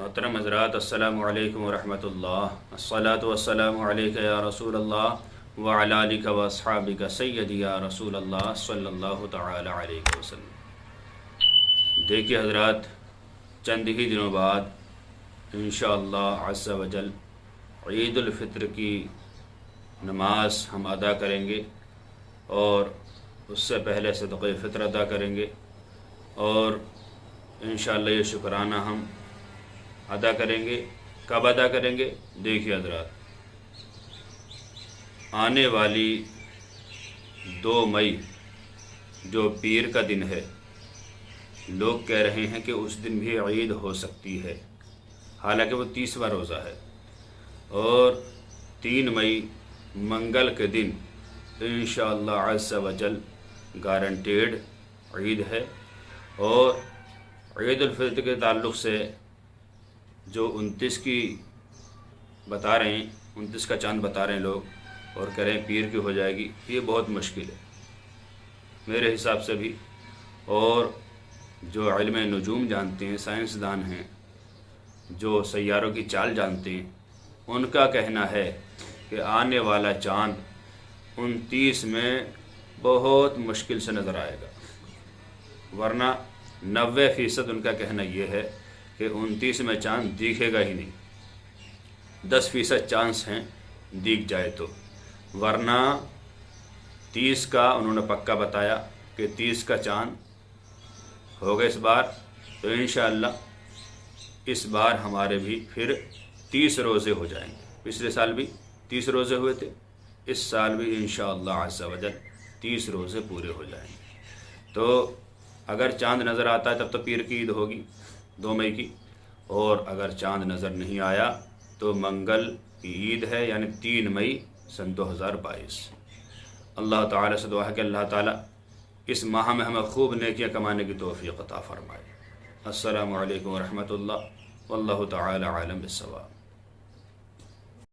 محترم حضرات، السلام علیکم ورحمۃ اللہ۔ الصلاۃ والسلام علیک یا رسول اللہ وعلی آلک و اصحابک سیدی یا رسول اللہ صلی اللہ تعالی علیہ وسلم۔ دیکھیے حضرات، چند ہی دنوں بعد انشاءاللہ عز و جل عید الفطر کی نماز ہم ادا کریں گے، اور اس سے پہلے صدقہ فطر ادا کریں گے، اور انشاءاللہ یہ شکرانہ ہم ادا کریں گے۔ کب ادا کریں گے؟ دیکھیے حضرات، آنے والی 2 مئی جو پیر کا دن ہے، لوگ کہہ رہے ہیں کہ اس دن بھی عید ہو سکتی ہے، حالانکہ وہ 30واں روزہ ہے، اور 3 مئی منگل کے دن انشاءاللہ عز و جل گارنٹیڈ عید ہے۔ اور عید الفطر کے تعلق سے جو 29 کی بتا رہے ہیں، 29 کا چاند بتا رہے ہیں لوگ، اور کہہ رہے ہیں پیر کی ہو جائے گی، یہ بہت مشکل ہے میرے حساب سے بھی۔ اور جو علم نجوم جانتے ہیں، سائنسدان ہیں، جو سیاروں کی چال جانتے ہیں، ان کا کہنا ہے کہ آنے والا چاند 29 میں بہت مشکل سے نظر آئے گا، ورنہ 90% ان کا کہنا یہ ہے کہ 29 میں چاند دیکھے گا ہی نہیں۔ 10% چانس ہیں دیکھ جائے تو، ورنہ 30 کا انہوں نے پکا بتایا کہ 30 کا چاند ہوگا اس بار۔ تو انشاءاللہ اس بار ہمارے بھی پھر 30 روزے ہو جائیں گے۔ پچھلے سال بھی 30 روزے ہوئے تھے، اس سال بھی انشاءاللہ عز و جل 30 روزے پورے ہو جائیں گے۔ تو اگر چاند نظر آتا ہے تب تو پیر کی عید ہوگی 2 مئی کی، اور اگر چاند نظر نہیں آیا تو منگل کی عید ہے، یعنی 3 مئی سن 2022۔ اللہ تعالیٰ سے دعا ہے کہ اللہ تعالیٰ اس ماہ میں ہمیں خوب نیکیاں کمانے کی توفیق عطا فرمائے۔ السلام علیکم ورحمۃ اللہ، واللہ تعالی عالم بالصواب۔